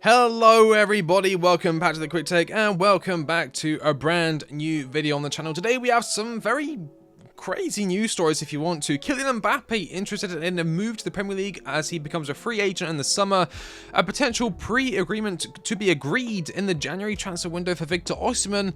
Hello everybody, welcome back to the Quick Take and welcome back to a brand new video on the channel. Today we have some very crazy news stories if you want to. Kylian Mbappe interested in a move to the Premier League as he becomes a free agent in the summer. A potential pre-agreement to be agreed in the January transfer window for Victor Osimhen.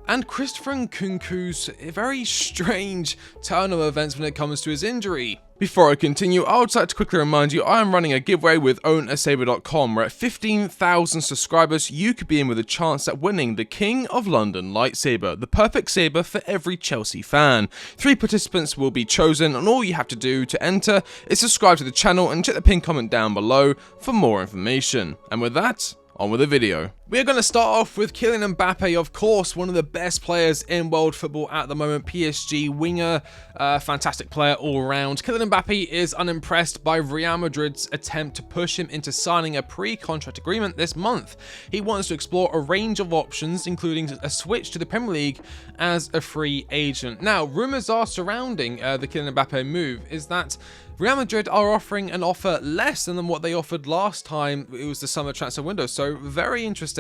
And Christopher Nkunku's very strange turn of events when it comes to his injury. Before I continue, I would like to quickly remind you I am running a giveaway with OwnASaber.com where at 15,000 subscribers you could be in with a chance at winning the King of London lightsaber, the perfect saber for every Chelsea fan. 3 participants will be chosen and all you have to do to enter is subscribe to the channel and check the pinned comment down below for more information. And with that, on with the video. We're going to start off with Kylian Mbappe, of course, one of the best players in world football at the moment. PSG winger, fantastic player all round. Kylian Mbappe is unimpressed by Real Madrid's attempt to push him into signing a pre-contract agreement this month. He wants to explore a range of options, including a switch to the Premier League as a free agent. Now, rumours are surrounding the Kylian Mbappe move is that Real Madrid are offering an offer less than what they offered last time it was the summer transfer window, so very interesting.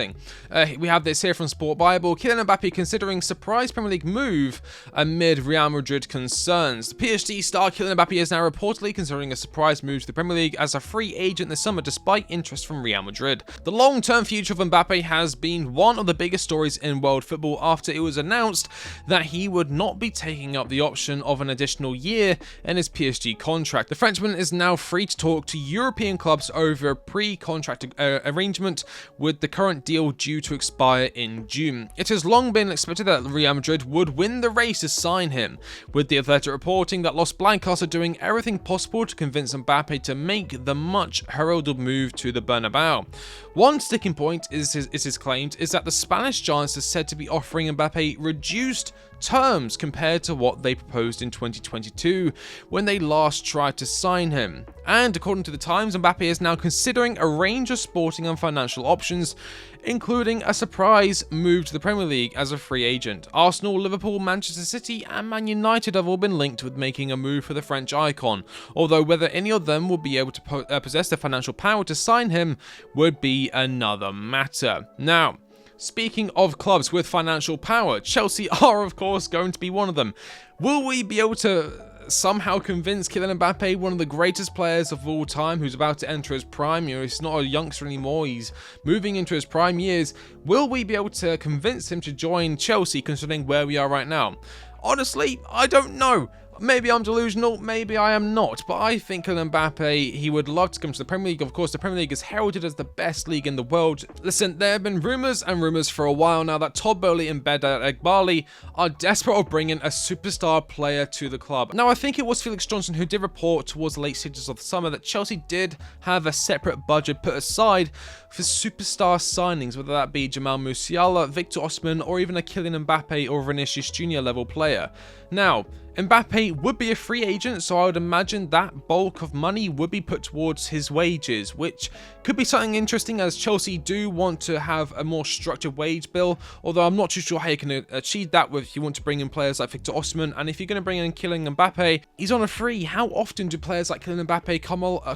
We have this here from Sport Bible. Kylian Mbappe considering surprise Premier League move amid Real Madrid concerns. The PSG star Kylian Mbappe is now reportedly considering a surprise move to the Premier League as a free agent this summer despite interest from Real Madrid. The long-term future of Mbappe has been one of the biggest stories in world football after it was announced that he would not be taking up the option of an additional year in his PSG contract. The Frenchman is now free to talk to European clubs over a pre-contract arrangement with the current deal due to expire in June. It has long been expected that Real Madrid would win the race to sign him, with the Athletic reporting that Los Blancos are doing everything possible to convince Mbappe to make the much heralded move to the Bernabeu. One sticking point is claimed is that the Spanish giants are said to be offering Mbappe reduced terms compared to what they proposed in 2022 when they last tried to sign him. And according to the Times, Mbappe is now considering a range of sporting and financial options, including a surprise move to the Premier League as a free agent. Arsenal, Liverpool, Manchester City and Man United have all been linked with making a move for the French icon, although whether any of them will be able to possess the financial power to sign him would be another matter. Now, speaking of clubs with financial power, Chelsea are of course going to be one of them. Will we be able to somehow convince Kylian Mbappe, one of the greatest players of all time, who's about to enter his prime? He's not a youngster anymore, he's moving into his prime years. Will we be able to convince him to join Chelsea considering where we are right now? Honestly, I don't know. Maybe I'm delusional, maybe I am not, but I think Kylian Mbappe, he would love to come to the Premier League. Of course, the Premier League is heralded as the best league in the world. Listen, there have been rumours and rumours for a while now that Todd Boehly and Behdad Eghbali are desperate of bringing a superstar player to the club. Now, I think it was Felix Johnson who did report towards the late stages of the summer that Chelsea did have a separate budget put aside for superstar signings, whether that be Jamal Musiala, Victor Osimhen, or even a Kylian Mbappe or Vinicius Jr. level player. Now, Mbappe would be a free agent, so I would imagine that bulk of money would be put towards his wages, which could be something interesting as Chelsea do want to have a more structured wage bill, although I'm not too sure how you can achieve that if you want to bring in players like Victor Osimhen. And if you're going to bring in Kylian Mbappe, he's on a free. How often do players like Kylian Mbappe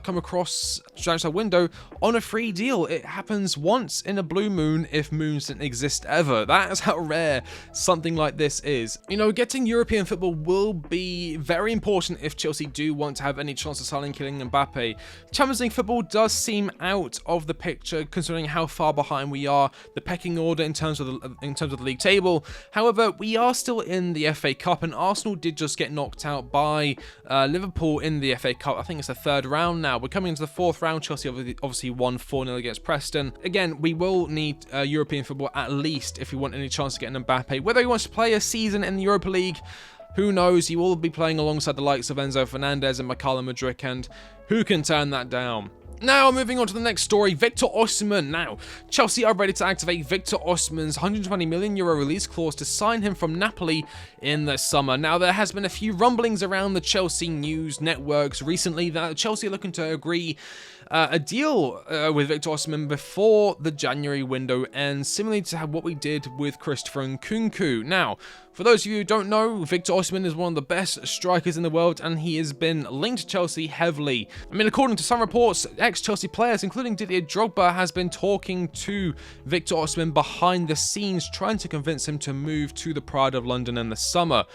come across transfer window on a free deal? It happens once in a blue moon if moons didn't exist ever. That is how rare something like this is. You know, getting European football will be very important if Chelsea do want to have any chance of signing Kylian Mbappe. Champions League football does seem out of the picture considering how far behind we are, the pecking order in terms of the league table. However, we are still in the FA Cup, and Arsenal did just get knocked out by Liverpool in the FA Cup. I think it's the 3rd round now. We're coming into the 4th round. Chelsea obviously won 4-0 against Preston. Again, we will need European football at least if we want any chance of getting Mbappe. Whether he wants to play a season in the Europa League, who knows? He will be playing alongside the likes of Enzo Fernandez and Mikhailo Mudryk, and who can turn that down? Now, moving on to the next story, Victor Osimhen. Now, Chelsea are ready to activate Victor Osimhen's €120 million release clause to sign him from Napoli in the summer. Now, there has been a few rumblings around the Chelsea news networks recently that Chelsea are looking to agree a deal with Victor Osimhen before the January window ends, similarly to what we did with Christopher Nkunku. Now, for those of you who don't know, Victor Osimhen is one of the best strikers in the world, and he has been linked to Chelsea heavily. I mean, according to some reports, ex-Chelsea players, including Didier Drogba, has been talking to Victor Osimhen behind the scenes, trying to convince him to move to the Pride of London in the summer.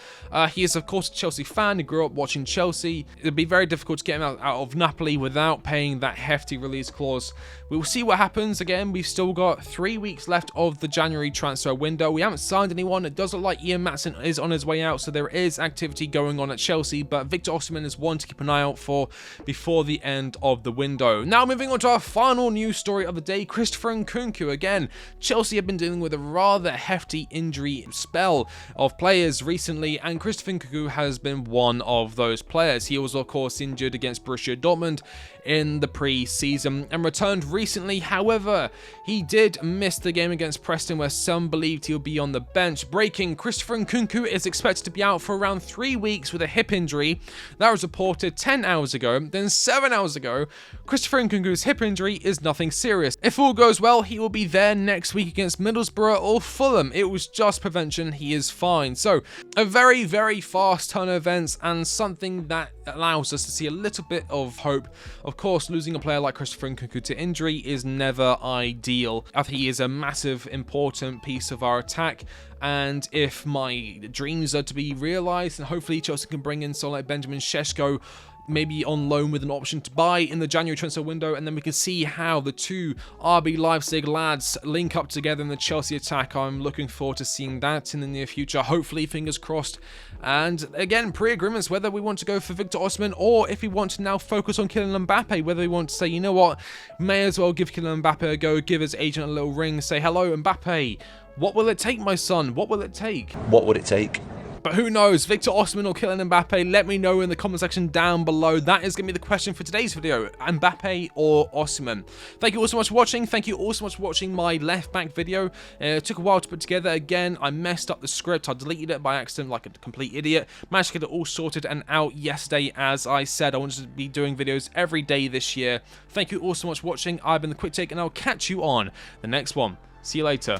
He is, of course, a Chelsea fan. He grew up watching Chelsea. It would be very difficult to get him out of Napoli without paying that hefty release clause. We will see what happens. Again, we've still got 3 weeks left of the January transfer window. We haven't signed anyone. It does look like Ian Maatsen is on his way out, so there is activity going on at Chelsea, but Victor Osimhen is one to keep an eye out for before the end of the window. Now, moving on to our final news story of the day, Christopher Nkunku. Again, Chelsea have been dealing with a rather hefty injury spell of players recently, and Christopher Nkunku has been one of those players. He was, of course, injured against Borussia Dortmund in the pre-season and returned recently. However, he did miss the game against Preston, where some believed he'll be on the bench. Breaking: Christopher Nkunku is expected to be out for around 3 weeks with a hip injury. That was reported 10 hours ago. Then 7 hours ago, Christopher Nkunku's hip injury is nothing serious. If all goes well, he will be there next week against Middlesbrough or Fulham. It was just prevention. He is fine. So, a very, very fast turn of events, and something that allows us to see a little bit of hope. Of course, losing a player like Christopher Nkunku to injury is never ideal. I think he is a massive, important piece of our attack, and if my dreams are to be realised, and hopefully Chelsea can bring in someone like Benjamin Šeško, maybe on loan with an option to buy in the January transfer window, and then we can see how the two RB Leipzig lads link up together in the Chelsea attack. I'm looking forward to seeing that in the near future, hopefully, fingers crossed. And again, pre-agreements whether we want to go for Victor Osimhen, or if we want to now focus on Kylian Mbappe, whether we want to say, you know what, may as well give Kylian Mbappe a go, give his agent a little ring, say, hello Mbappe, what will it take, my son? What will it take? What would it take? But who knows, Victor Osimhen or Kylian Mbappe? Let me know in the comment section down below. That is going to be the question for today's video, Mbappe or Osimhen. Thank you all so much for watching. Thank you all so much for watching my left back video. It took a while to put together. Again, I messed up the script. I deleted it by accident like a complete idiot. Managed to get it all sorted and out yesterday. As I said, I wanted to be doing videos every day this year. Thank you all so much for watching. I've been TheQuickTake, and I'll catch you on the next one. See you later.